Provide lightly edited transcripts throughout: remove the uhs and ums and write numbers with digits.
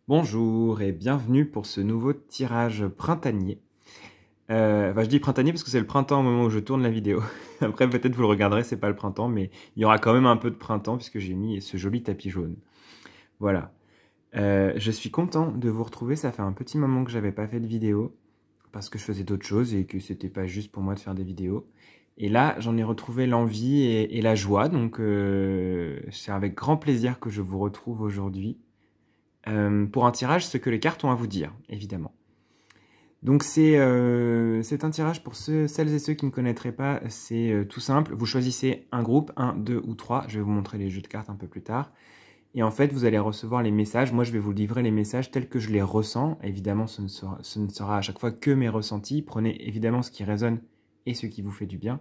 Bonjour et bienvenue pour ce nouveau tirage printanier. Enfin, je dis printanier parce que c'est le printemps au moment où je tourne la vidéo. Après, peut-être vous le regarderez, c'est pas le printemps, mais il y aura quand même un peu de printemps puisque j'ai mis ce joli tapis jaune. Voilà. Je suis content de vous retrouver. Ça fait un petit moment que j'avais pas fait de vidéo parce que je faisais d'autres choses et que c'était pas juste pour moi de faire des vidéos. Et là, j'en ai retrouvé l'envie et la joie. Donc, c'est avec grand plaisir que je vous retrouve aujourd'hui. Pour un tirage, ce que les cartes ont à vous dire, évidemment. Donc c'est un tirage pour celles et ceux qui ne connaîtraient pas, c'est tout simple. Vous choisissez un groupe, 1, 2 ou 3. Je vais vous montrer les jeux de cartes un peu plus tard. Et en fait, vous allez recevoir les messages. Moi, je vais vous livrer les messages tels que je les ressens. Évidemment, ce ne sera à chaque fois que mes ressentis. Prenez évidemment ce qui résonne et ce qui vous fait du bien.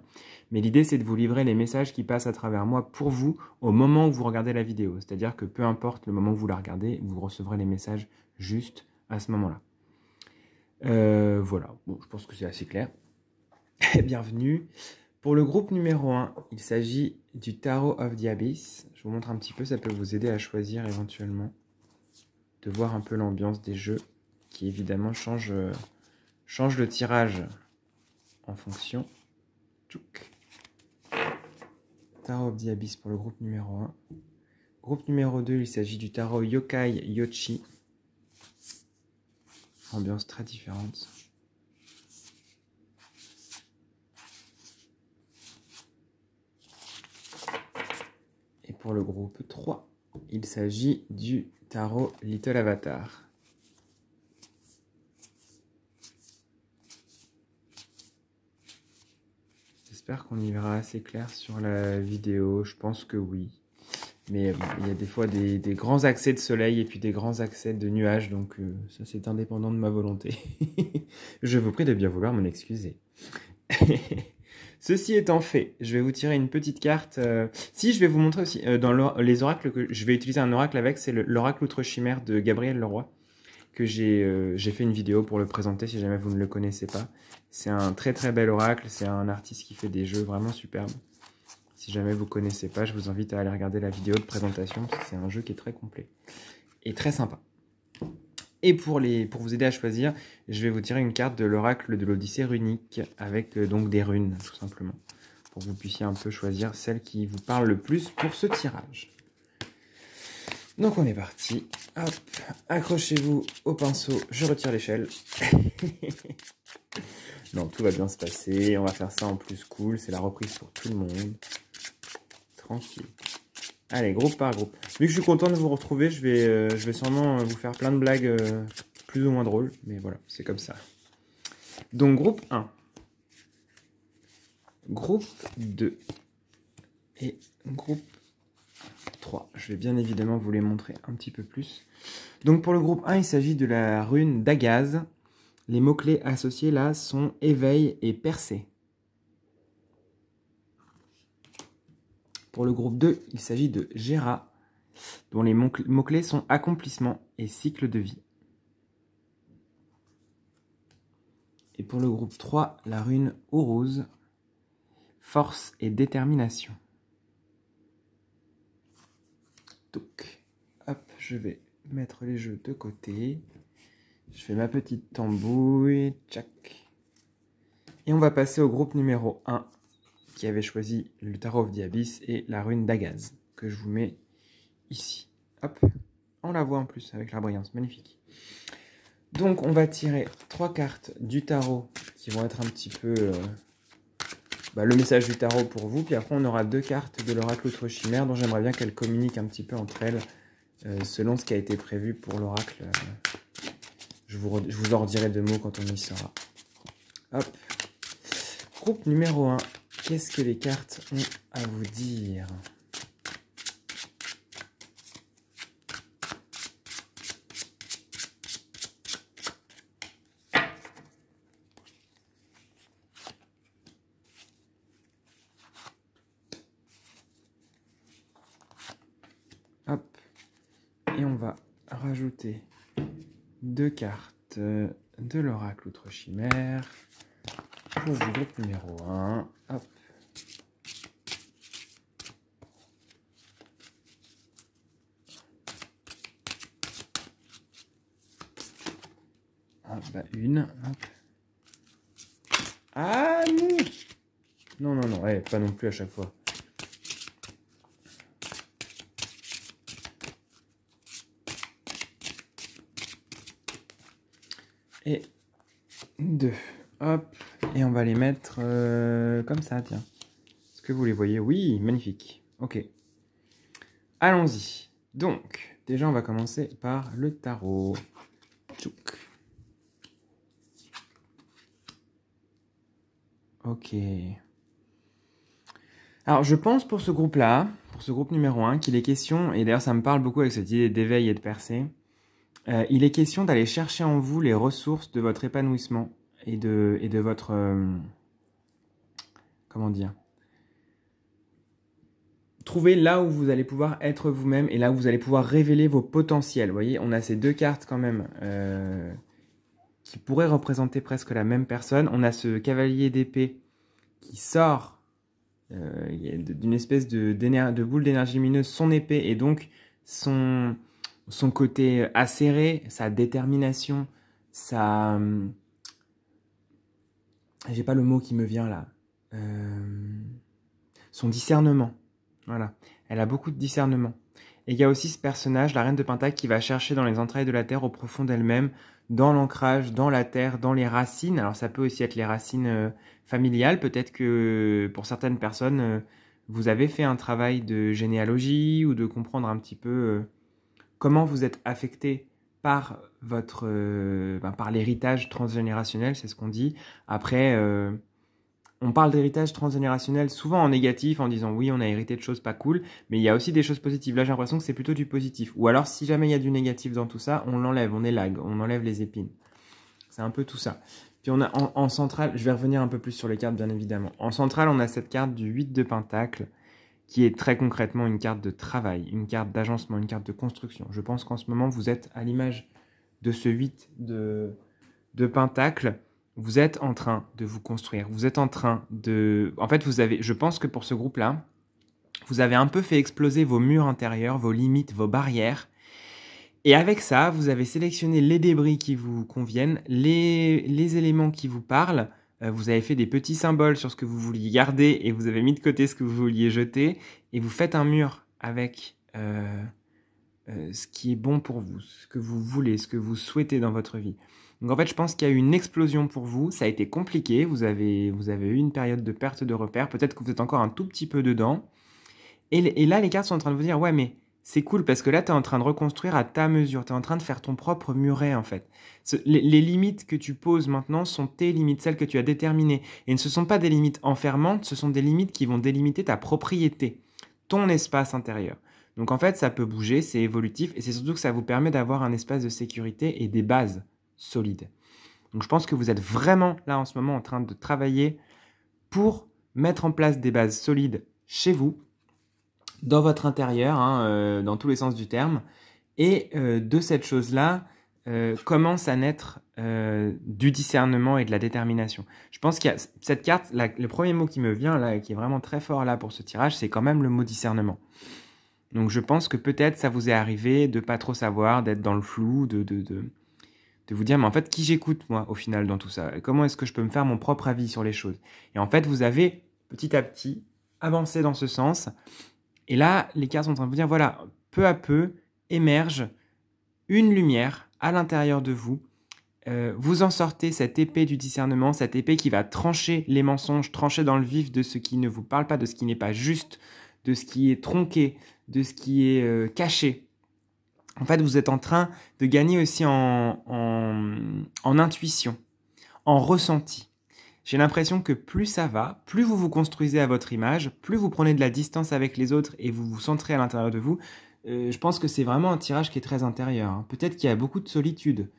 Mais l'idée, c'est de vous livrer les messages qui passent à travers moi pour vous au moment où vous regardez la vidéo. C'est-à-dire que peu importe le moment où vous la regardez, vous recevrez les messages juste à ce moment-là. Voilà, bon, je pense que c'est assez clair. Bienvenue. Pour le groupe numéro 1, il s'agit du Tarot of the Abyss. Je vous montre un petit peu, ça peut vous aider à choisir éventuellement, de voir un peu l'ambiance des jeux, qui évidemment change le tirage en fonction. Tchouk. Tarot of the Abyss pour le groupe numéro 1. Groupe numéro 2, il s'agit du Tarot Yokai Yochi. Ambiance très différente. Et pour le groupe 3, il s'agit du Tarot Little Avatar. J'espère qu'on y verra assez clair sur la vidéo, je pense que oui. Mais bon, il y a des fois des grands accès de soleil et puis des grands accès de nuages, donc ça c'est indépendant de ma volonté. Je vous prie de bien vouloir m'en excuser. Ceci étant fait, je vais vous tirer une petite carte. Si, je vais vous montrer aussi, dans les oracles que je vais utiliser un oracle avec, c'est l'oracle Outre-Chimère de Gabriel Leroy, que j'ai fait une vidéo pour le présenter si jamais vous ne le connaissez pas. C'est un très très bel oracle, c'est un artiste qui fait des jeux vraiment superbes. Si jamais vous ne connaissez pas, je vous invite à aller regarder la vidéo de présentation, parce que c'est un jeu qui est très complet et très sympa. Et pour vous aider à choisir, je vais vous tirer une carte de l'oracle de l'Odyssée runique, avec donc des runes, tout simplement, pour que vous puissiez un peu choisir celle qui vous parle le plus pour ce tirage. Donc on est parti. Hop, accrochez-vous au pinceau, je retire l'échelle. Non, tout va bien se passer, on va faire ça en plus cool, c'est la reprise pour tout le monde. Tranquille. Allez, groupe par groupe. Vu que je suis content de vous retrouver, je vais sûrement vous faire plein de blagues plus ou moins drôles, mais voilà, c'est comme ça. Donc groupe 1, groupe 2 et groupe 3. Je vais bien évidemment vous les montrer un petit peu plus. Donc pour le groupe 1, il s'agit de la rune d'Agaz. Les mots-clés associés là sont éveil et percée. Pour le groupe 2, il s'agit de Gera, dont les mots-clés sont accomplissement et cycle de vie. Et pour le groupe 3, la rune Uruz, force et détermination. Donc, hop, je vais mettre les jeux de côté. Je fais ma petite tambouille, tchac. Et on va passer au groupe numéro 1, qui avait choisi le Tarot of the Abyss et la rune d'Agaz, que je vous mets ici. Hop, on la voit en plus avec la brillance, magnifique. Donc on va tirer 3 cartes du tarot qui vont être un petit peu le message du tarot pour vous. Puis après on aura 2 cartes de l'oracle Outre-Chimère dont j'aimerais bien qu'elles communiquent un petit peu entre elles selon ce qui a été prévu pour l'oracle. Je vous en redirai 2 mots quand on y sera. Hop. Groupe numéro 1. Qu'est-ce que les cartes ont à vous dire ? Hop. Et on va rajouter 2 cartes de l'oracle Outre-Chimère pour le groupe numéro 1. Hop. bah, une. Hop. Ah non. Non, ouais, pas non plus à chaque fois. Et 2. Hop. Et on va les mettre comme ça, tiens. Est-ce que vous les voyez? Oui, magnifique. Ok. Allons-y. Donc, déjà, on va commencer par le tarot. Tchouk. Ok. Alors, je pense pour ce groupe-là, pour ce groupe numéro 1, qu'il est question, et d'ailleurs ça me parle beaucoup avec cette idée d'éveil et de percée, il est question d'aller chercher en vous les ressources de votre épanouissement et de votre... comment dire? Trouver là où vous allez pouvoir être vous-même et là où vous allez pouvoir révéler vos potentiels. Vous voyez, on a ces deux cartes quand même qui pourraient représenter presque la même personne. On a ce cavalier d'épée qui sort d'une espèce de boule d'énergie lumineuse, son épée, et donc son côté acéré, sa détermination, sa... j'ai pas le mot qui me vient là. Son discernement. Voilà. Elle a beaucoup de discernement. Et il y a aussi ce personnage, la reine de Pentacle, qui va chercher dans les entrailles de la terre, au profond d'elle-même, dans l'ancrage, dans la terre, dans les racines. Alors ça peut aussi être les racines familiales. Peut-être que pour certaines personnes, vous avez fait un travail de généalogie ou de comprendre un petit peu comment vous êtes affecté par par l'héritage transgénérationnel, c'est ce qu'on dit. Après, on parle d'héritage transgénérationnel souvent en négatif, en disant oui, on a hérité de choses pas cool, mais il y a aussi des choses positives. Là, j'ai l'impression que c'est plutôt du positif. Ou alors, si jamais il y a du négatif dans tout ça, on l'enlève, on élague, on enlève les épines. C'est un peu tout ça. Puis on a en centrale, je vais revenir un peu plus sur les cartes, bien évidemment. En centrale, on a cette carte du 8 de Pentacle, qui est très concrètement une carte de travail, une carte d'agencement, une carte de construction. Je pense qu'en ce moment, vous êtes à l'image de ce 8 de Pentacle. Vous êtes en train de vous construire. Vous êtes en train de... En fait, je pense que pour ce groupe-là, vous avez un peu fait exploser vos murs intérieurs, vos limites, vos barrières. Et avec ça, vous avez sélectionné les débris qui vous conviennent, les éléments qui vous parlent. Vous avez fait des petits symboles sur ce que vous vouliez garder et vous avez mis de côté ce que vous vouliez jeter. Et vous faites un mur avec ce qui est bon pour vous, ce que vous voulez, ce que vous souhaitez dans votre vie. Donc en fait, je pense qu'il y a eu une explosion pour vous. Ça a été compliqué. Vous avez eu une période de perte de repères. Peut-être que vous êtes encore un tout petit peu dedans. Et là, les cartes sont en train de vous dire, ouais, mais c'est cool parce que là, tu es en train de reconstruire à ta mesure. Tu es en train de faire ton propre muret, en fait. Les limites que tu poses maintenant sont tes limites, celles que tu as déterminées. Et ce ne sont pas des limites enfermantes, ce sont des limites qui vont délimiter ta propriété, ton espace intérieur. Donc en fait, ça peut bouger, c'est évolutif. Et c'est surtout que ça vous permet d'avoir un espace de sécurité et des bases solides. Donc je pense que vous êtes vraiment là en ce moment en train de travailler pour mettre en place des bases solides chez vous, dans votre intérieur, dans tous les sens du terme. Et de cette chose-là, commence à naître du discernement et de la détermination. Je pense qu'il y a cette carte, le premier mot qui me vient là, qui est vraiment très fort là pour ce tirage, c'est quand même le mot discernement. Donc je pense que peut-être ça vous est arrivé de pas trop savoir, d'être dans le flou, de vous dire, mais en fait, qui j'écoute, moi, au final, dans tout ça? Comment est-ce que je peux me faire mon propre avis sur les choses? Et en fait, vous avez, petit à petit, avancé dans ce sens. Et là, les cartes sont en train de vous dire, voilà, peu à peu, émerge une lumière à l'intérieur de vous. Vous en sortez cette épée du discernement, cette épée qui va trancher les mensonges, trancher dans le vif de ce qui ne vous parle pas, de ce qui n'est pas juste, de ce qui est tronqué, de ce qui est caché. En fait, vous êtes en train de gagner aussi en intuition, en ressenti. J'ai l'impression que plus ça va, plus vous vous construisez à votre image, plus vous prenez de la distance avec les autres et vous vous centrez à l'intérieur de vous. Je pense que c'est vraiment un tirage qui est très intérieur. Peut-être qu'il y a beaucoup de solitude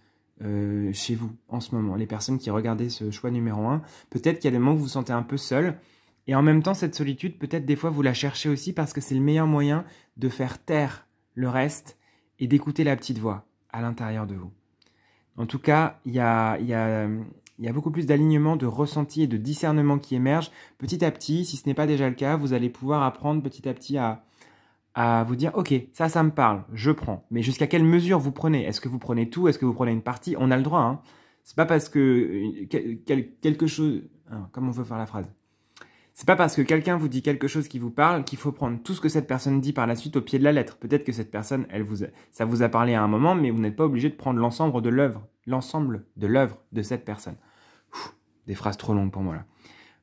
chez vous en ce moment. Les personnes qui regardaient ce choix numéro 1, peut-être qu'il y a des moments où vous vous sentez un peu seul. Et en même temps, cette solitude, peut-être des fois vous la cherchez aussi parce que c'est le meilleur moyen de faire taire le reste et d'écouter la petite voix à l'intérieur de vous. En tout cas, il y a beaucoup plus d'alignement, de ressenti et de discernement qui émerge. Petit à petit, si ce n'est pas déjà le cas, vous allez pouvoir apprendre petit à petit à vous dire « Ok, ça me parle, je prends. » Mais jusqu'à quelle mesure vous prenez? Est-ce que vous prenez tout? Est-ce que vous prenez une partie? On a le droit, hein. C'est pas parce que quelque chose... Alors, comment on veut faire la phrase? C'est pas parce que quelqu'un vous dit quelque chose qui vous parle qu'il faut prendre tout ce que cette personne dit par la suite au pied de la lettre. Peut-être que cette personne, ça vous a parlé à un moment, mais vous n'êtes pas obligé de prendre l'ensemble de l'œuvre de cette personne. Des phrases trop longues pour moi là.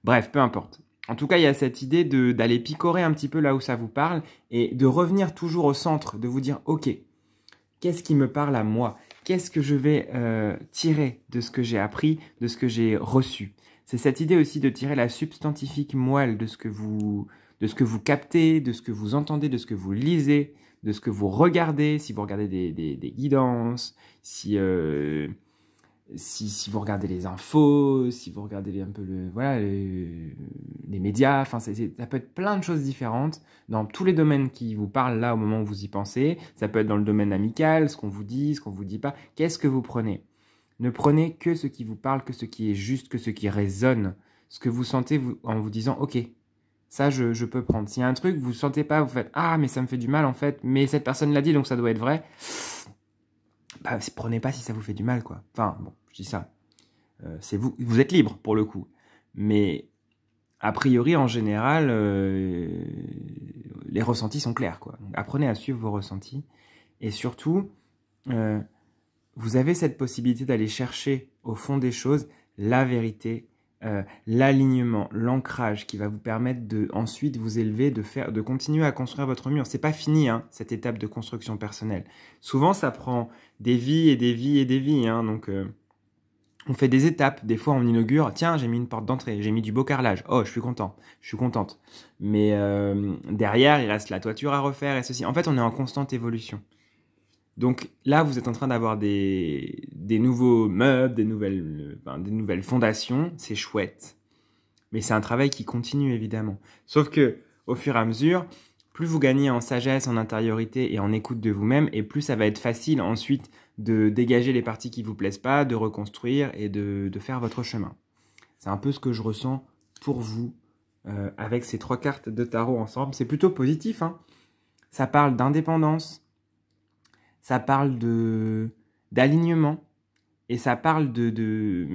Bref, peu importe. En tout cas, il y a cette idée d'aller picorer un petit peu là où ça vous parle et de revenir toujours au centre, de vous dire « Ok, qu'est-ce qui me parle à moi? Qu'est-ce que je vais tirer de ce que j'ai appris, de ce que j'ai reçu ?» C'est cette idée aussi de tirer la substantifique moelle de ce que vous captez, de ce que vous entendez, de ce que vous lisez, de ce que vous regardez, si vous regardez des guidances, si vous regardez les infos, si vous regardez un peu les médias, enfin ça peut être plein de choses différentes dans tous les domaines qui vous parlent là au moment où vous y pensez. Ça peut être dans le domaine amical, ce qu'on vous dit pas. Qu'est-ce que vous prenez? Ne prenez que ce qui vous parle, que ce qui est juste, que ce qui résonne, ce que vous sentez en vous disant « Ok, ça je peux prendre ». S'il y a un truc, vous ne sentez pas, vous faites « Ah, mais ça me fait du mal en fait, mais cette personne l'a dit donc ça doit être vrai ». Bah, prenez pas si ça vous fait du mal, quoi. Enfin, bon, je dis ça. C'est vous êtes libre pour le coup. Mais a priori, en général, les ressentis sont clairs, quoi. Donc, apprenez à suivre vos ressentis. Et surtout, vous avez cette possibilité d'aller chercher au fond des choses la vérité, l'alignement, l'ancrage qui va vous permettre de ensuite vous élever, de continuer à construire votre mur. C'est pas fini, hein, cette étape de construction personnelle. Souvent, ça prend des vies et des vies et des vies. Hein, donc, on fait des étapes. Des fois, on inaugure. Tiens, j'ai mis une porte d'entrée, j'ai mis du beau carrelage. Oh, je suis content, je suis contente. Mais derrière, il reste la toiture à refaire et ceci. En fait, on est en constante évolution. Donc là, vous êtes en train d'avoir des nouveaux meubles, des nouvelles fondations, c'est chouette. Mais c'est un travail qui continue évidemment. Sauf que au fur et à mesure, plus vous gagnez en sagesse, en intériorité et en écoute de vous-même, et plus ça va être facile ensuite de dégager les parties qui vous plaisent pas, de reconstruire et de faire votre chemin. C'est un peu ce que je ressens pour vous avec ces 3 cartes de tarot ensemble. C'est plutôt positif, hein. Ça parle d'indépendance. Ça parle d'alignement et ça parle de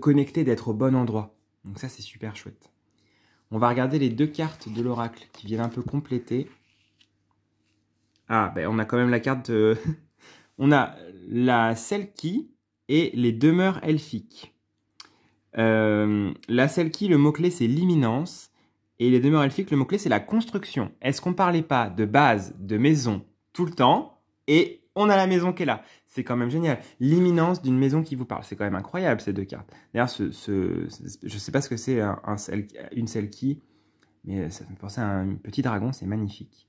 connecter, d'être au bon endroit. Donc ça, c'est super chouette. On va regarder les 2 cartes de l'oracle qui viennent un peu compléter. Ah, ben on a quand même la carte de... on a la Selkie et les demeures elfiques. La Selkie, le mot-clé, c'est l'imminence. Et les demeures elfiques, le mot-clé, c'est la construction. Est-ce qu'on ne parlait pas de base, de maison, tout le temps? Et on a la maison qui est là. C'est quand même génial. L'imminence d'une maison qui vous parle. C'est quand même incroyable, ces 2 cartes. D'ailleurs, je ne sais pas ce que c'est une Selkie, mais ça me fait penser à un petit dragon, c'est magnifique.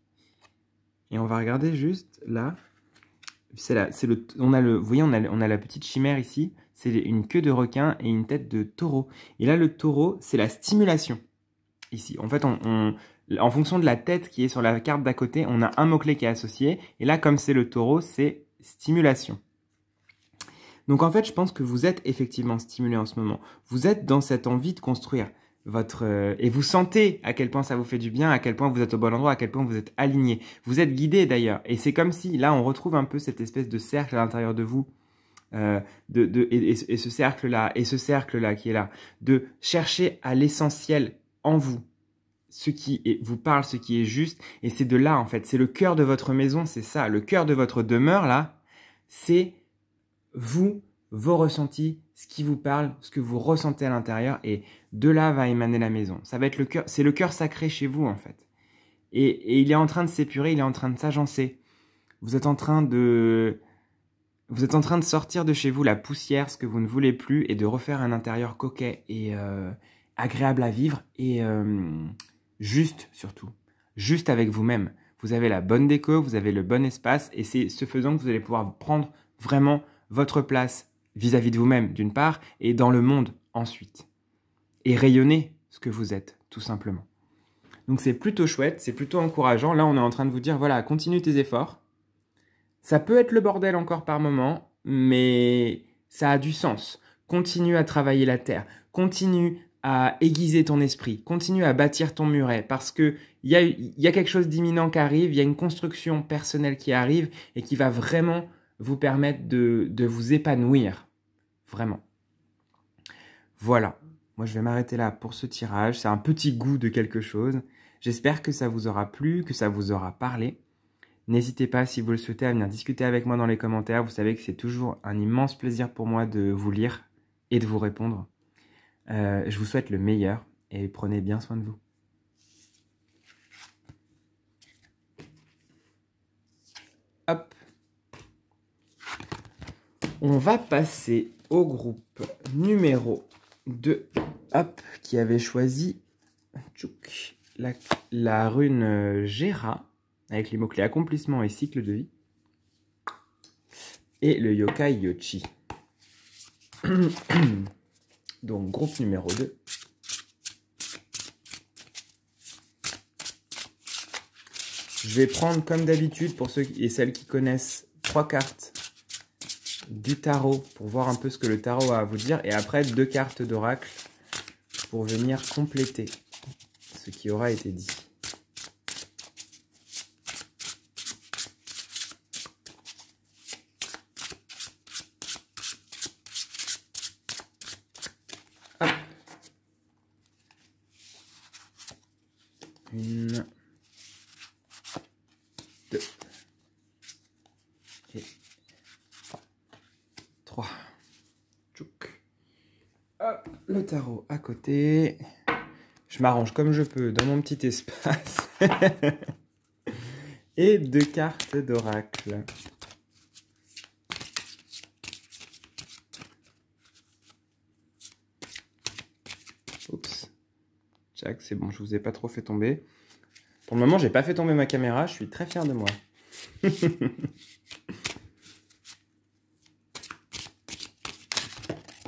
Et on va regarder juste là. Vous voyez, on a la petite chimère ici. C'est une queue de requin et une tête de taureau. Et là, le taureau, c'est la stimulation. Ici, en fait, en fonction de la tête qui est sur la carte d'à côté, on a un mot-clé qui est associé. Et là, comme c'est le taureau, c'est stimulation. Donc en fait, je pense que vous êtes effectivement stimulé en ce moment. Vous êtes dans cette envie de construire et vous sentez à quel point ça vous fait du bien, à quel point vous êtes au bon endroit, à quel point vous êtes aligné. Vous êtes guidé d'ailleurs. Et c'est comme si, là, on retrouve un peu cette espèce de cercle à l'intérieur de vous. Et ce cercle-là qui est là. De chercher à l'essentiel en vous, ce qui vous parle, ce qui est juste, et c'est de là en fait, c'est le cœur de votre maison, c'est ça, le cœur de votre demeure là, c'est vous, vos ressentis, ce qui vous parle, ce que vous ressentez à l'intérieur, et de là va émaner la maison. Ça va être le cœur, c'est le cœur sacré chez vous en fait, et il est en train de s'épurer, il est en train de s'agencer. Vous êtes en train de sortir de chez vous la poussière, ce que vous ne voulez plus, et de refaire un intérieur coquet et agréable à vivre et juste surtout, juste avec vous-même. Vous avez la bonne déco, vous avez le bon espace et c'est ce faisant que vous allez pouvoir prendre vraiment votre place vis-à-vis de vous-même d'une part et dans le monde ensuite. Et rayonner ce que vous êtes, tout simplement. Donc c'est plutôt chouette, c'est plutôt encourageant. Là, on est en train de vous dire, voilà, continue tes efforts. Ça peut être le bordel encore par moment, mais ça a du sens. Continue à travailler la terre, continue à aiguiser ton esprit, continue à bâtir ton muret, parce que il y a quelque chose d'imminent qui arrive, il y a une construction personnelle qui arrive et qui va vraiment vous permettre de vous épanouir, vraiment. Voilà, moi je vais m'arrêter là pour ce tirage, c'est un petit goût de quelque chose. J'espère que ça vous aura plu, que ça vous aura parlé. N'hésitez pas, si vous le souhaitez, à venir discuter avec moi dans les commentaires. Vous savez que c'est toujours un immense plaisir pour moi de vous lire et de vous répondre. Je vous souhaite le meilleur et prenez bien soin de vous. Hop. On va passer au groupe numéro 2, hop, qui avait choisi la rune Gera, avec les mots-clés accomplissement et cycle de vie, et le yokai Yochi. Donc, groupe numéro 2. Je vais prendre, comme d'habitude, pour ceux et celles qui connaissent, 3 cartes du tarot pour voir un peu ce que le tarot a à vous dire. Et après, 2 cartes d'oracle pour venir compléter ce qui aura été dit. Hop. 1, 2 et 3. Tchouk. Hop, le tarot à côté. Je m'arrange comme je peux dans mon petit espace. Et 2 cartes d'oracle. Oups. Tchac, c'est bon, je vous ai pas trop fait tomber. Pour le moment, j'ai pas fait tomber ma caméra, je suis très fier de moi.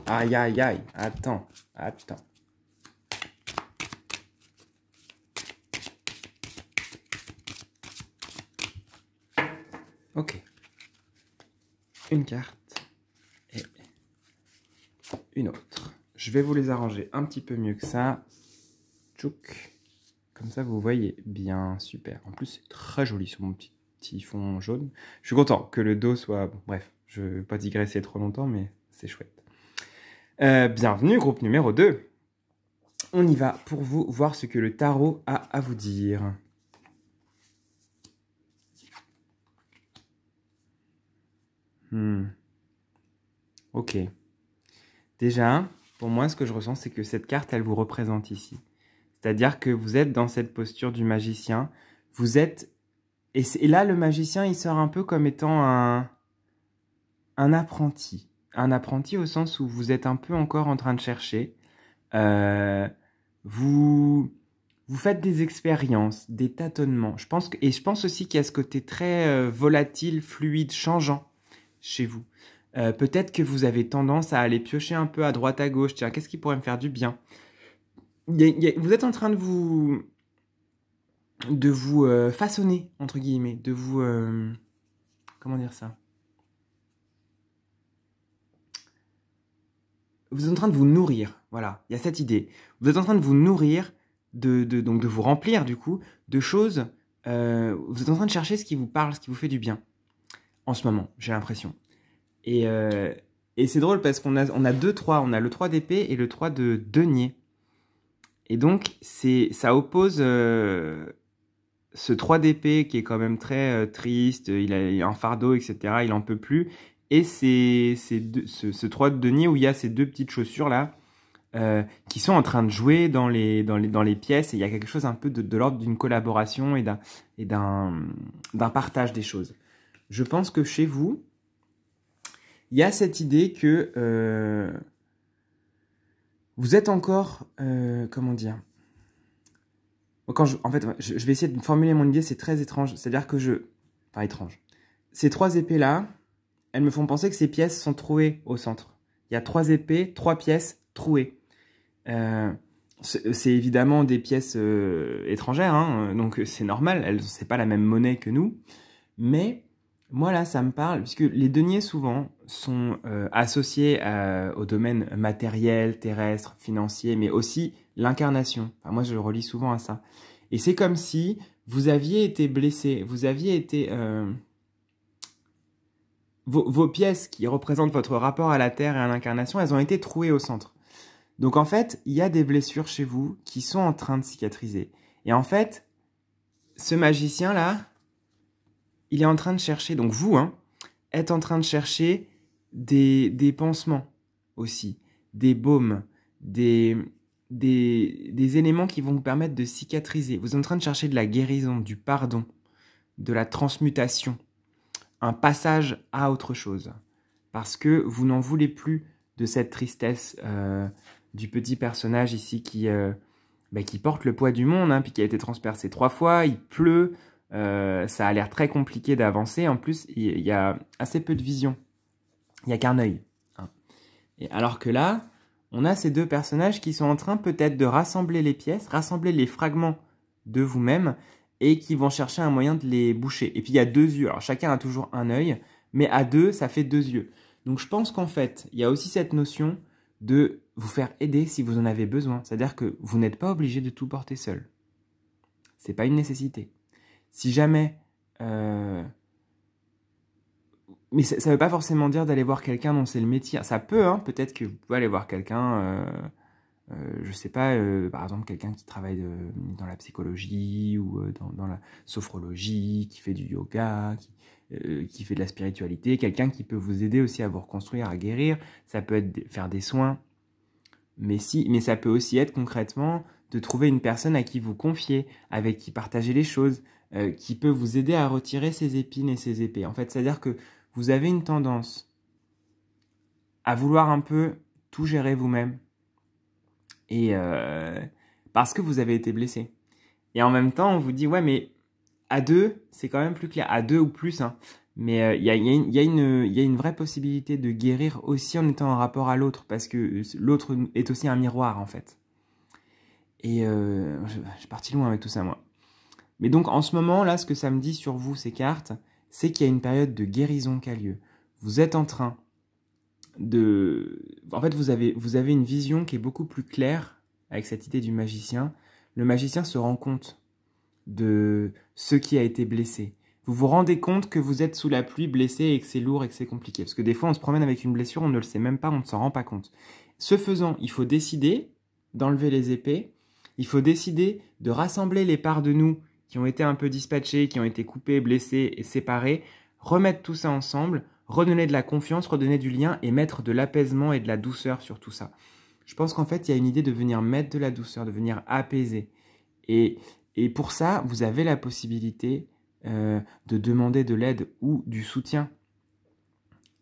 Aïe, aïe, aïe. Attends, attends. Ok. Une carte et une autre. Je vais vous les arranger un petit peu mieux que ça. Tchouk. Comme ça, vous voyez bien. Super. En plus, c'est très joli sur mon petit fond jaune. Je suis content que le dos soit... Bon, bref, je ne vais pas digresser trop longtemps, mais c'est chouette. Bienvenue, groupe numéro 2. On y va pour vous voir ce que le tarot a à vous dire. Ok. Déjà, pour moi, ce que je ressens, c'est que cette carte, elle vous représente ici. C'est-à-dire que vous êtes dans cette posture du magicien. Vous êtes... Et là, le magicien, il sort un peu comme étant un apprenti. Un apprenti au sens où vous êtes un peu encore en train de chercher. Vous faites des expériences, des tâtonnements. Je pense aussi qu'il y a ce côté très volatile, fluide, changeant chez vous. Peut-être que vous avez tendance à aller piocher un peu à droite à gauche. Tiens, qu'est-ce qui pourrait me faire du bien? Vous êtes en train de vous façonner, entre guillemets, de vous... comment dire ça? Vous êtes en train de vous nourrir, voilà, il y a cette idée. Vous êtes en train de vous nourrir, donc de vous remplir, du coup, de choses... vous êtes en train de chercher ce qui vous parle, ce qui vous fait du bien. En ce moment, j'ai l'impression. Et c'est drôle parce qu'on a 2 3, on a le 3 d'épée et le 3 de denier. Et donc, ça oppose ce 3 d'épée qui est quand même très triste, il a un fardeau, etc., il en peut plus. Et ce 3 de denier où il y a ces 2 petites chaussures là, qui sont en train de jouer dans les pièces. Et il y a quelque chose un peu de l'ordre d'une collaboration et d'un partage des choses. Je pense que chez vous, il y a cette idée que vous êtes encore... comment dire? En fait, je vais essayer de formuler mon idée, c'est très étrange. C'est-à-dire que Enfin, étrange. Ces 3 épées-là, elles me font penser que ces pièces sont trouées au centre. Il y a 3 épées, 3 pièces trouées. C'est évidemment des pièces étrangères, hein, donc c'est normal, c'est pas la même monnaie que nous. Mais moi là, ça me parle, puisque les deniers souvent sont associés au domaine matériel, terrestre, financier, mais aussi l'incarnation. Enfin, moi, je le relie souvent à ça. Et c'est comme si vous aviez été blessé, vous aviez été... vos pièces qui représentent votre rapport à la Terre et à l'incarnation, elles ont été trouées au centre. Donc en fait, il y a des blessures chez vous qui sont en train de cicatriser. Et en fait, ce magicien-là, il est en train de chercher, donc vous, êtes en train de chercher des pansements aussi, des baumes, des éléments qui vont vous permettre de cicatriser. Vous êtes en train de chercher de la guérison, du pardon, de la transmutation, un passage à autre chose. Parce que vous n'en voulez plus de cette tristesse du petit personnage ici qui porte le poids du monde, puis qui a été transpercé 3 fois, il pleut, ça a l'air très compliqué d'avancer. En plus, il y a assez peu de vision. Il n'y a qu'un œil. Et alors que là, on a ces deux personnages qui sont en train peut-être de rassembler les pièces, rassembler les fragments de vous-même, et qui vont chercher un moyen de les boucher. Et puis il y a 2 yeux. Alors chacun a toujours un œil, mais à 2, ça fait 2 yeux. Donc je pense qu'en fait, il y a aussi cette notion de vous faire aider si vous en avez besoin. C'est-à-dire que vous n'êtes pas obligé de tout porter seul. C'est pas une nécessité. Si jamais... Mais ça ne veut pas forcément dire d'aller voir quelqu'un dont c'est le métier. Ça peut, peut-être que vous pouvez aller voir quelqu'un, je sais pas, par exemple quelqu'un qui travaille dans la psychologie ou dans la sophrologie, qui fait du yoga, qui fait de la spiritualité, quelqu'un qui peut vous aider aussi à vous reconstruire, à guérir. Ça peut être faire des soins, mais ça peut aussi être concrètement de trouver une personne à qui vous confier, avec qui partager les choses, qui peut vous aider à retirer ses épines et ses épées. En fait, c'est-à-dire que vous avez une tendance à vouloir un peu tout gérer vous-même, et parce que vous avez été blessé. Et en même temps, on vous dit, ouais, mais à 2, c'est quand même plus clair. À 2 ou plus, mais il y a une vraie possibilité de guérir aussi en étant en rapport à l'autre, parce que l'autre est aussi un miroir, en fait. Et je suis parti loin avec tout ça, moi. Mais donc, en ce moment, là, ce que ça me dit sur vous, ces cartes, c'est qu'il y a une période de guérison qui a lieu. Vous êtes en train de... En fait, vous avez une vision qui est beaucoup plus claire avec cette idée du magicien. Le magicien se rend compte de ce qui a été blessé. Vous vous rendez compte que vous êtes sous la pluie blessé et que c'est lourd et que c'est compliqué. Parce que des fois, on se promène avec une blessure, on ne le sait même pas, on ne s'en rend pas compte. Ce faisant, il faut décider d'enlever les épées. Il faut décider de rassembler les parts de nous qui ont été un peu dispatchées, qui ont été coupées, blessées et séparées, remettre tout ça ensemble, redonner de la confiance, redonner du lien et mettre de l'apaisement et de la douceur sur tout ça. Je pense qu'en fait, il y a une idée de venir mettre de la douceur, de venir apaiser. Et pour ça, vous avez la possibilité de demander de l'aide ou du soutien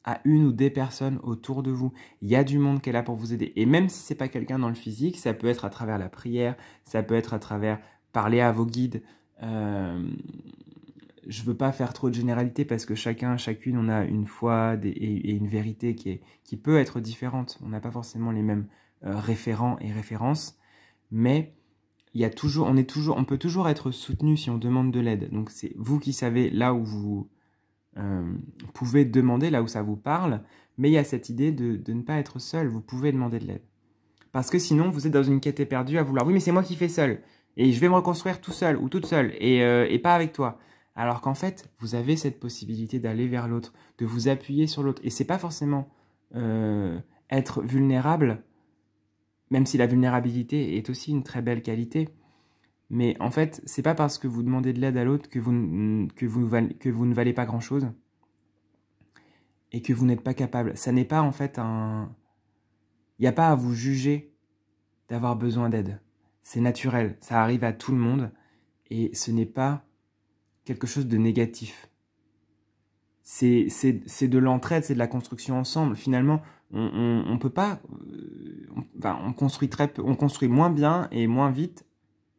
à une ou des personnes autour de vous. Il y a du monde qui est là pour vous aider. Et même si ce n'est pas quelqu'un dans le physique, ça peut être à travers la prière, ça peut être à travers parler à vos guides. Je veux pas faire trop de généralité parce que chacune, on a une foi et une vérité qui peut être différente. On n'a pas forcément les mêmes référents et références, mais on peut toujours être soutenu si on demande de l'aide. Donc c'est vous qui savez là où vous pouvez demander, là où ça vous parle, mais il y a cette idée de ne pas être seul. Vous pouvez demander de l'aide. Parce que sinon, vous êtes dans une quête éperdue à vouloir, oui, mais c'est moi qui fais seul. Et je vais me reconstruire tout seul ou toute seule et pas avec toi. Alors qu'en fait, vous avez cette possibilité d'aller vers l'autre, de vous appuyer sur l'autre. Et c'est pas forcément être vulnérable, même si la vulnérabilité est aussi une très belle qualité. Mais en fait, c'est pas parce que vous demandez de l'aide à l'autre que vous ne valez pas grand-chose et que vous n'êtes pas capable. Ça n'est pas en fait un... Il n'y a pas à vous juger d'avoir besoin d'aide. C'est naturel, ça arrive à tout le monde et ce n'est pas quelque chose de négatif. C'est de l'entraide, c'est de la construction ensemble. Finalement, on peut pas... on construit très peu, on construit moins bien et moins vite,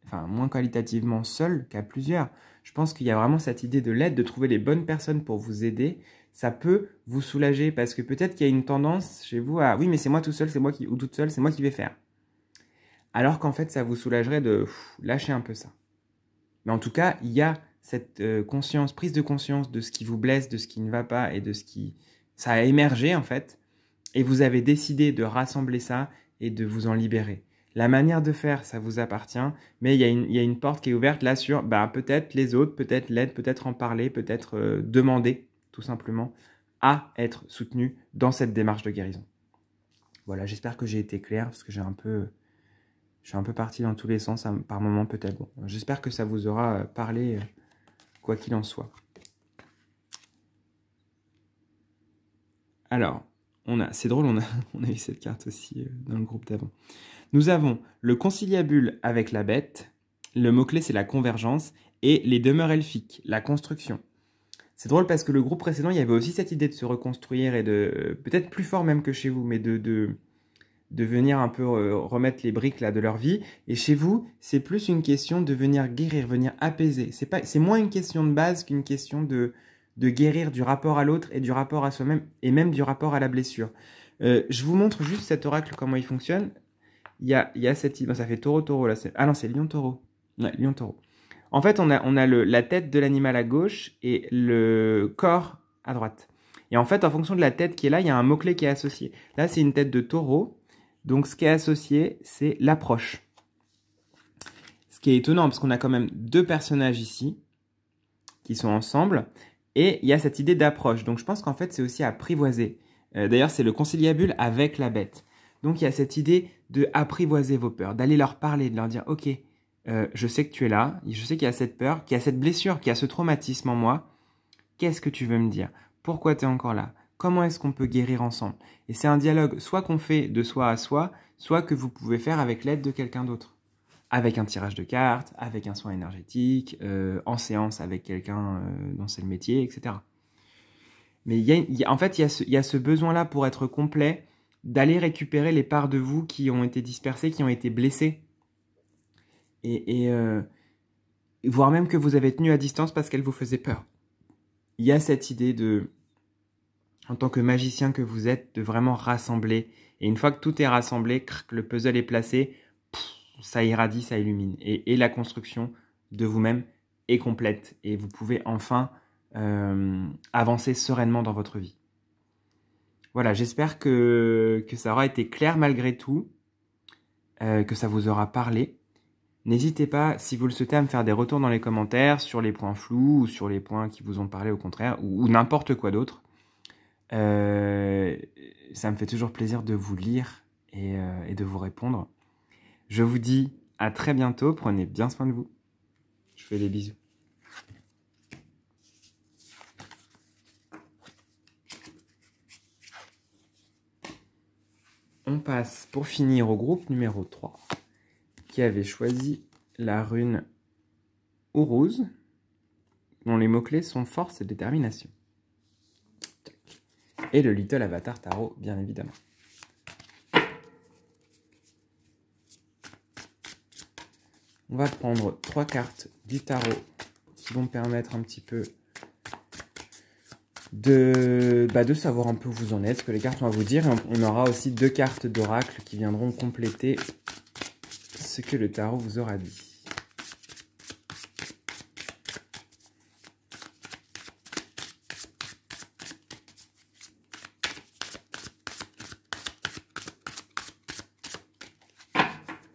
enfin moins qualitativement seul qu'à plusieurs. Je pense qu'il y a vraiment cette idée de l'aide, de trouver les bonnes personnes pour vous aider. Ça peut vous soulager parce que peut-être qu'il y a une tendance chez vous à « oui, mais c'est moi tout seul, c'est moi qui... » ou « toute seule, c'est moi qui vais faire. » Alors qu'en fait, ça vous soulagerait de lâcher un peu ça. Mais en tout cas, il y a cette conscience, prise de conscience de ce qui vous blesse, de ce qui ne va pas et de ce qui... Ça a émergé en fait. Et vous avez décidé de rassembler ça et de vous en libérer. La manière de faire, ça vous appartient. Mais il y a une porte qui est ouverte là sur peut-être les autres, peut-être l'aide, peut-être en parler, peut-être demander tout simplement à être soutenu dans cette démarche de guérison. Voilà, j'espère que j'ai été clair, parce que je suis un peu parti dans tous les sens, par moments peut-être. Bon, j'espère que ça vous aura parlé, quoi qu'il en soit. Alors, c'est drôle, on a eu cette carte aussi dans le groupe d'avant. Nous avons le conciliabule avec la bête, le mot-clé c'est la convergence, et les demeures elfiques, la construction. C'est drôle parce que le groupe précédent, il y avait aussi cette idée de se reconstruire et de, peut-être plus fort même que chez vous, mais de venir un peu remettre les briques là, de leur vie. Et chez vous, c'est plus une question de venir guérir, venir apaiser. C'est moins une question de base qu'une question de guérir du rapport à l'autre et du rapport à soi-même, et même du rapport à la blessure. Je vous montre juste cet oracle, comment il fonctionne. Il y a cette idée, ça fait taureau là. Ah non, c'est lion-taureau. Ouais, lion-taureau. En fait, on a la tête de l'animal à gauche et le corps à droite. Et en fait, en fonction de la tête qui est là, il y a un mot-clé qui est associé. Là, c'est une tête de taureau. Donc, ce qui est associé, c'est l'approche. Ce qui est étonnant, parce qu'on a quand même deux personnages ici qui sont ensemble. Et il y a cette idée d'approche. Donc, je pense qu'en fait, c'est aussi apprivoiser. D'ailleurs, c'est le conciliabule avec la bête. Donc, il y a cette idée de apprivoiser vos peurs, d'aller leur parler, de leur dire « Ok, je sais que tu es là, je sais qu'il y a cette peur, qu'il y a cette blessure, qu'il y a ce traumatisme en moi. Qu'est-ce que tu veux me dire? Pourquoi tu es encore là? Comment est-ce qu'on peut guérir ensemble ?» Et c'est un dialogue soit qu'on fait de soi à soi, soit que vous pouvez faire avec l'aide de quelqu'un d'autre. Avec un tirage de cartes, avec un soin énergétique, en séance avec quelqu'un dont c'est le métier, etc. Mais en fait, il y a ce besoin-là pour être complet, d'aller récupérer les parts de vous qui ont été dispersées, qui ont été blessées. Et voire même que vous avez tenu à distance parce qu'elles vous faisaient peur. Il y a cette idée de, en tant que magicien que vous êtes, de vraiment rassembler. Et une fois que tout est rassemblé, le puzzle est placé, ça irradie, ça illumine. Et la construction de vous-même est complète. Et vous pouvez enfin avancer sereinement dans votre vie. Voilà, j'espère que ça aura été clair malgré tout, que ça vous aura parlé. N'hésitez pas, si vous le souhaitez, à me faire des retours dans les commentaires sur les points flous ou sur les points qui vous ont parlé au contraire, ou n'importe quoi d'autre. Ça me fait toujours plaisir de vous lire et de vous répondre. Je vous dis à très bientôt, prenez bien soin de vous. Je fais des bisous. On passe pour finir au groupe numéro 3. Qui avait choisi la rune Uruz, dont les mots-clés sont force et détermination. Et le Little Avatar Tarot, bien évidemment. On va prendre 3 cartes du tarot qui vont permettre un petit peu de savoir un peu où vous en êtes, ce que les cartes vont vous dire. Et on aura aussi 2 cartes d'oracle qui viendront compléter ce que le tarot vous aura dit.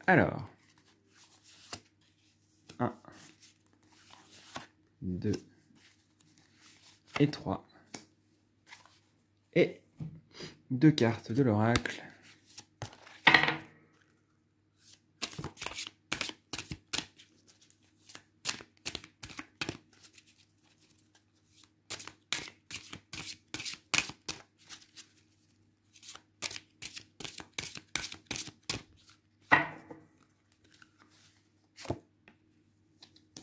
Alors, 1, 2 et 3. Et 2 cartes de l'oracle.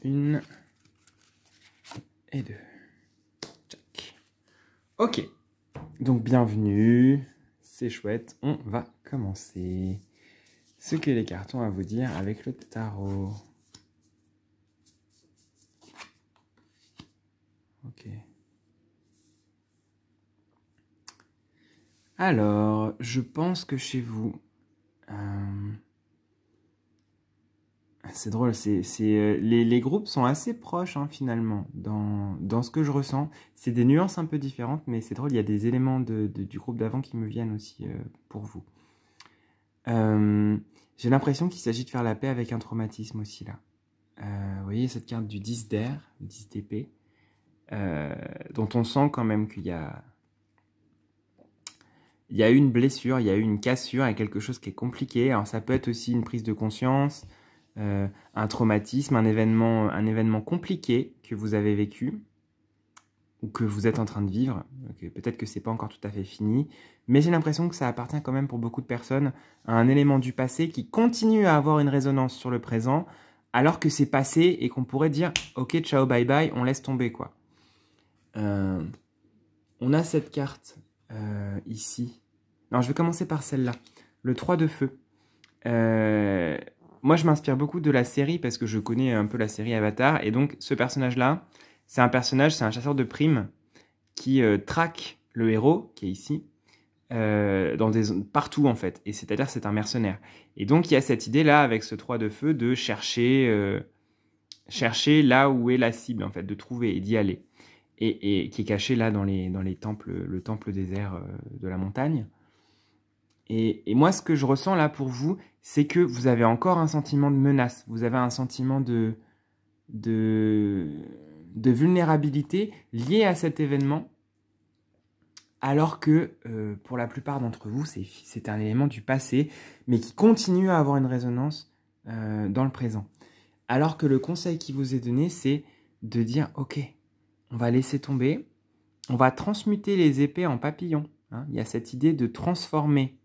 Une et 2. Tchac. Ok. Donc bienvenue. C'est chouette. On va commencer. Ce que les cartes ont à vous dire avec le tarot. Ok. Alors, je pense que chez vous... C'est drôle, les groupes sont assez proches hein, finalement dans ce que je ressens. C'est des nuances un peu différentes, mais c'est drôle, il y a des éléments du groupe d'avant qui me viennent aussi pour vous. J'ai l'impression qu'il s'agit de faire la paix avec un traumatisme aussi là. Vous voyez cette carte du 10 d'air, 10 d'épée, dont on sent quand même qu'il y a il y a eu une blessure, il y a eu une cassure, il y a quelque chose qui est compliqué. Alors ça peut être aussi une prise de conscience, un traumatisme, un événement compliqué que vous avez vécu ou que vous êtes en train de vivre. Peut-être que c'est pas encore tout à fait fini, mais j'ai l'impression que ça appartient quand même pour beaucoup de personnes à un élément du passé qui continue à avoir une résonance sur le présent, alors que c'est passé et qu'on pourrait dire « Ok, ciao, bye bye, on laisse tomber quoi ». On a cette carte ici. Alors, je vais commencer par celle-là, le 3 de feu. Moi, je m'inspire beaucoup de la série parce que je connais un peu la série Avatar. Et donc, ce personnage-là, c'est un chasseur de primes qui traque le héros, qui est ici, partout en fait. Et c'est-à-dire c'est un mercenaire. Et donc, il y a cette idée-là, avec ce 3 de feu, de chercher là où est la cible, en fait, de trouver et d'y aller. Et qui est caché là dans les temples, le temple désert de la montagne. Et moi, ce que je ressens là pour vous, c'est que vous avez encore un sentiment de menace. Vous avez un sentiment de vulnérabilité lié à cet événement, alors que pour la plupart d'entre vous, c'est un élément du passé, mais qui continue à avoir une résonance dans le présent. Alors que le conseil qui vous est donné, c'est de dire « Ok, on va laisser tomber, on va transmuter les épées en papillons. » Il y a cette idée de transformer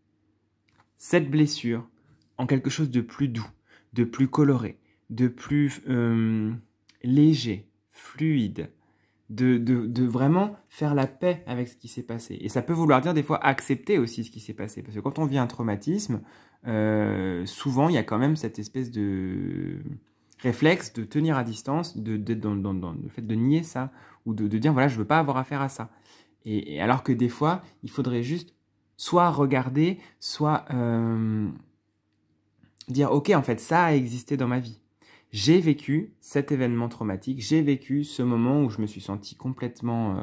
cette blessure en quelque chose de plus doux, de plus coloré, de plus léger, fluide, de vraiment faire la paix avec ce qui s'est passé. Et ça peut vouloir dire des fois accepter aussi ce qui s'est passé. Parce que quand on vit un traumatisme, souvent il y a quand même cette espèce de réflexe de tenir à distance, d'être dans le fait de nier ça, ou de dire voilà, je ne veux pas avoir affaire à ça. Et alors que des fois, il faudrait juste soit regarder, soit dire ok, en fait, ça a existé dans ma vie. J'ai vécu cet événement traumatique, j'ai vécu ce moment où je me suis senti complètement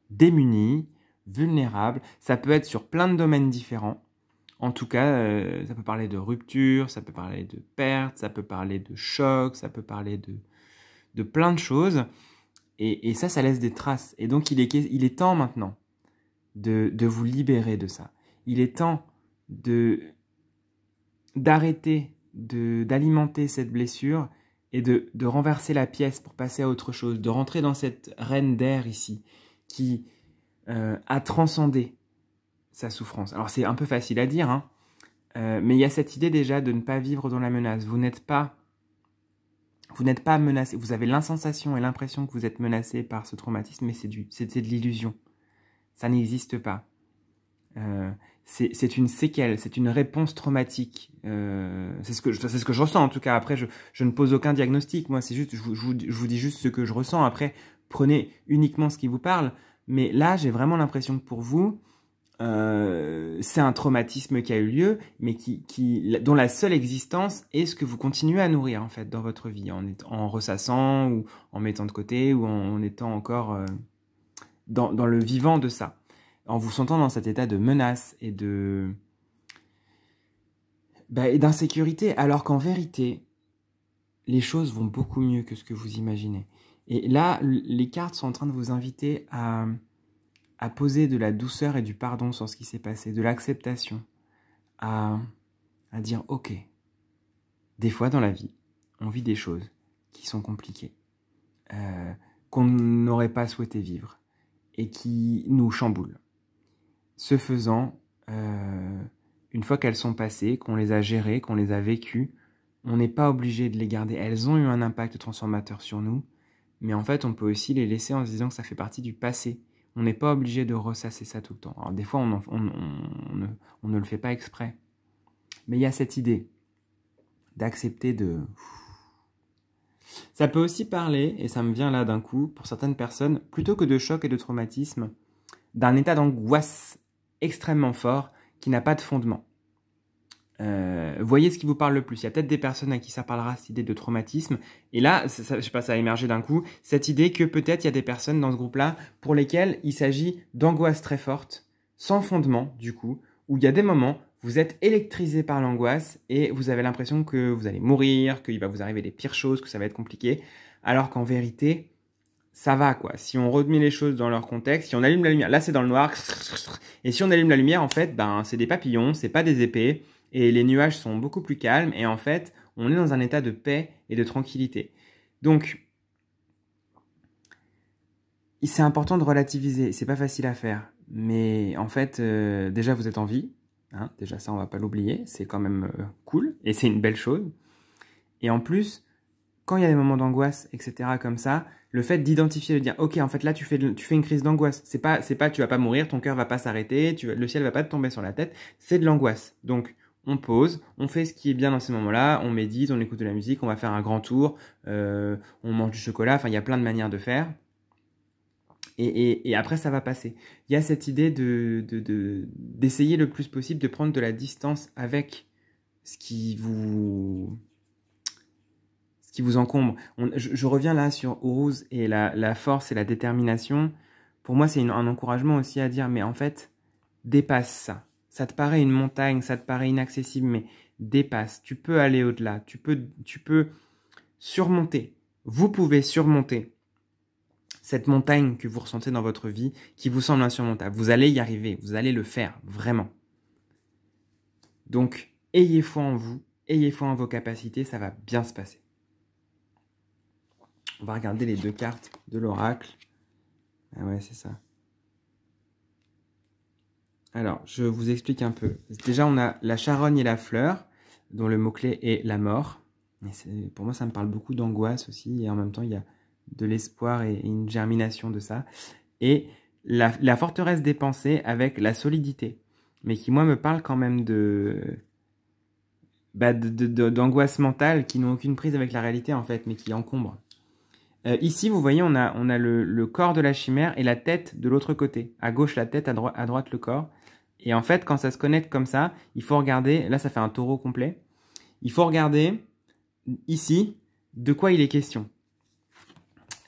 démuni, vulnérable. Ça peut être sur plein de domaines différents. En tout cas, ça peut parler de rupture, ça peut parler de perte, ça peut parler de choc, ça peut parler de plein de choses. Et ça laisse des traces. Et donc, il est temps maintenant de vous libérer de ça. Il est temps d'arrêter d'alimenter cette blessure et de renverser la pièce pour passer à autre chose, de rentrer dans cette reine d'air ici qui a transcendé sa souffrance. Alors c'est un peu facile à dire, hein, mais il y a cette idée déjà de ne pas vivre dans la menace. Vous n'êtes pas menacé, vous avez l'insensation et l'impression que vous êtes menacé par ce traumatisme, mais c'est de l'illusion. Ça n'existe pas. C'est une séquelle, c'est une réponse traumatique. C'est ce que je ressens en tout cas. Après, je ne pose aucun diagnostic. Moi, c'est juste, je vous dis juste ce que je ressens. Après, prenez uniquement ce qui vous parle. Mais là, j'ai vraiment l'impression que pour vous, c'est un traumatisme qui a eu lieu, mais dont la seule existence est ce que vous continuez à nourrir en fait dans votre vie, en ressassant ou en mettant de côté ou en étant encore dans le vivant de ça. En vous sentant dans cet état de menace et d'insécurité, alors qu'en vérité, les choses vont beaucoup mieux que ce que vous imaginez. Et là, les cartes sont en train de vous inviter à poser de la douceur et du pardon sur ce qui s'est passé, de l'acceptation, à dire « Ok, des fois dans la vie, on vit des choses qui sont compliquées, qu'on n'aurait pas souhaité vivre et qui nous chamboulent. Ce faisant, une fois qu'elles sont passées, qu'on les a gérées, qu'on les a vécues, on n'est pas obligé de les garder. Elles ont eu un impact transformateur sur nous, mais en fait, on peut aussi les laisser en se disant que ça fait partie du passé. On n'est pas obligé de ressasser ça tout le temps. Alors des fois, on ne le fait pas exprès. Mais il y a cette idée d'accepter de... Ça peut aussi parler, et ça me vient là d'un coup, pour certaines personnes, plutôt que de choc et de traumatisme, d'un état d'angoisse extrêmement fort qui n'a pas de fondement. Voyez ce qui vous parle le plus. Il y a peut-être des personnes à qui ça parlera, cette idée de traumatisme. Et là, je sais pas, ça a émergé d'un coup, cette idée que peut-être il y a des personnes dans ce groupe-là pour lesquelles il s'agit d'angoisse très forte, sans fondement du coup, où il y a des moments, vous êtes électrisé par l'angoisse et vous avez l'impression que vous allez mourir, qu'il va vous arriver des pires choses, que ça va être compliqué, alors qu'en vérité, ça va quoi. Si on remet les choses dans leur contexte, si on allume la lumière, là c'est dans le noir, et si on allume la lumière, en fait, ben c'est des papillons, c'est pas des épées, et les nuages sont beaucoup plus calmes, et en fait, on est dans un état de paix et de tranquillité. Donc, c'est important de relativiser, c'est pas facile à faire, mais en fait, déjà vous êtes en vie, hein, déjà ça on va pas l'oublier, c'est quand même cool, et c'est une belle chose. Et en plus, quand il y a des moments d'angoisse, etc., comme ça, le fait d'identifier, de dire, ok, en fait là tu fais une crise d'angoisse, c'est pas tu vas pas mourir, ton cœur va pas s'arrêter, le ciel va pas te tomber sur la tête, c'est de l'angoisse. Donc on pose, on fait ce qui est bien dans ces moments-là, on médite, on écoute de la musique, on va faire un grand tour, on mange du chocolat, enfin il y a plein de manières de faire. Et après, ça va passer. Il y a cette idée d'essayer le plus possible de prendre de la distance avec ce qui vous encombre. Je reviens là sur Uruz et la force et la détermination. Pour moi, c'est un encouragement aussi à dire, mais en fait, dépasse ça. Ça te paraît une montagne, ça te paraît inaccessible, mais dépasse. Tu peux aller au-delà. Tu peux surmonter. Vous pouvez surmonter cette montagne que vous ressentez dans votre vie, qui vous semble insurmontable. Vous allez y arriver, vous allez le faire, vraiment. Donc, ayez foi en vous, ayez foi en vos capacités, ça va bien se passer. On va regarder les 2 cartes de l'oracle. Ah ouais, c'est ça. Alors, je vous explique un peu. Déjà, on a la charogne et la fleur, dont le mot-clé est la mort. Pour moi, ça me parle beaucoup d'angoisse aussi, et en même temps, il y a de l'espoir et une germination de ça. Et la forteresse des pensées avec la solidité, mais qui, moi, me parle quand même d'angoisse mentale qui n'ont aucune prise avec la réalité, en fait, mais qui encombrent. Ici, vous voyez, on a le corps de la chimère et la tête de l'autre côté. À gauche, la tête, à droite, le corps. Et en fait, quand ça se connecte comme ça, il faut regarder, là, ça fait un taureau complet. Il faut regarder, ici, de quoi il est question.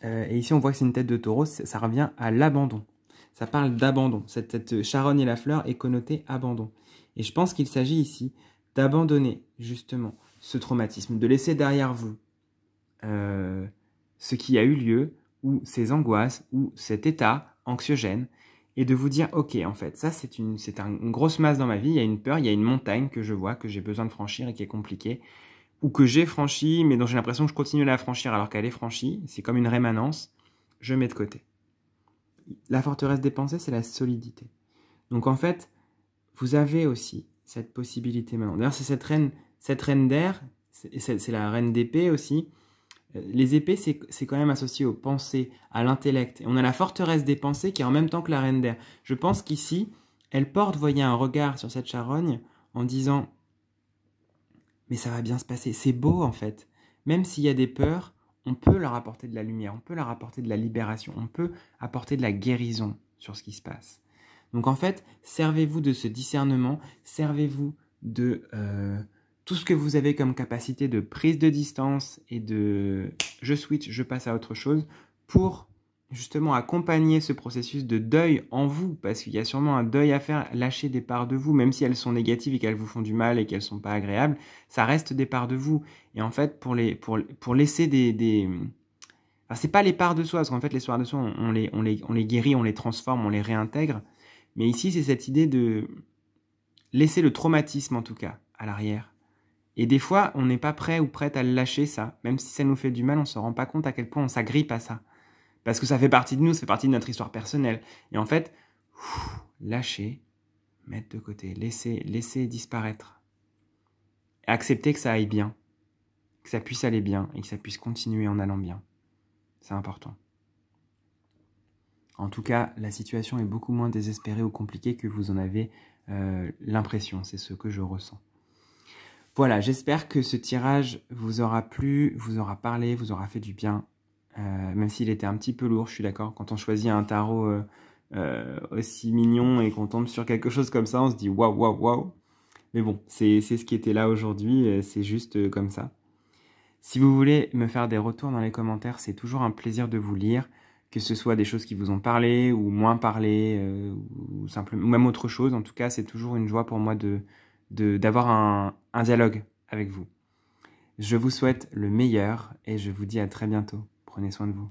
Et ici, on voit que c'est une tête de taureau, ça revient à l'abandon. Ça parle d'abandon. Cette charogne et la fleur est connotée abandon. Et je pense qu'il s'agit ici d'abandonner, justement, ce traumatisme, de laisser derrière vous ce qui a eu lieu, ou ces angoisses, ou cet état anxiogène, et de vous dire, ok, en fait, ça c'est une grosse masse dans ma vie, il y a une peur, il y a une montagne que je vois, que j'ai besoin de franchir et qui est compliquée, ou que j'ai franchie, mais dont j'ai l'impression que je continue à la franchir alors qu'elle est franchie, c'est comme une rémanence, je mets de côté. La forteresse des pensées, c'est la solidité. Donc en fait, vous avez aussi cette possibilité maintenant. D'ailleurs, c'est cette reine d'air, c'est la reine d'épée aussi. Les épées, c'est quand même associé aux pensées, à l'intellect. Et on a la forteresse des pensées qui est en même temps que la reine d'air. Je pense qu'ici, elle porte, voyez, un regard sur cette charogne en disant « Mais ça va bien se passer ». C'est beau en fait. Même s'il y a des peurs, on peut leur apporter de la lumière, on peut leur apporter de la libération, on peut apporter de la guérison sur ce qui se passe. Donc en fait, servez-vous de ce discernement, servez-vous de tout ce que vous avez comme capacité de prise de distance et de je switch, je passe à autre chose pour justement accompagner ce processus de deuil en vous, parce qu'il y a sûrement un deuil à faire, lâcher des parts de vous, même si elles sont négatives et qu'elles vous font du mal et qu'elles sont pas agréables, ça reste des parts de vous. Et en fait, pour laisser enfin, c'est pas les parts de soi, parce qu'en fait, les parts de soi, on les guérit, on les transforme, on les réintègre. Mais ici, c'est cette idée de laisser le traumatisme, en tout cas, à l'arrière. Et des fois, on n'est pas prêt ou prête à le lâcher, ça. Même si ça nous fait du mal, on ne se rend pas compte à quel point on s'agrippe à ça. Parce que ça fait partie de nous, ça fait partie de notre histoire personnelle. Et en fait, lâcher, mettre de côté, laisser disparaître. Et accepter que ça aille bien, que ça puisse aller bien et que ça puisse continuer en allant bien. C'est important. En tout cas, la situation est beaucoup moins désespérée ou compliquée que vous en avez l'impression. C'est ce que je ressens. Voilà, j'espère que ce tirage vous aura plu, vous aura parlé, vous aura fait du bien. Même s'il était un petit peu lourd, je suis d'accord. Quand on choisit un tarot aussi mignon et qu'on tombe sur quelque chose comme ça, on se dit waouh, waouh, waouh. Mais bon, c'est ce qui était là aujourd'hui, c'est juste comme ça. Si vous voulez me faire des retours dans les commentaires, c'est toujours un plaisir de vous lire, que ce soit des choses qui vous ont parlé ou moins parlé, ou simplement, ou même autre chose. En tout cas, c'est toujours une joie pour moi d'avoir un dialogue avec vous. Je vous souhaite le meilleur et je vous dis à très bientôt. Prenez soin de vous.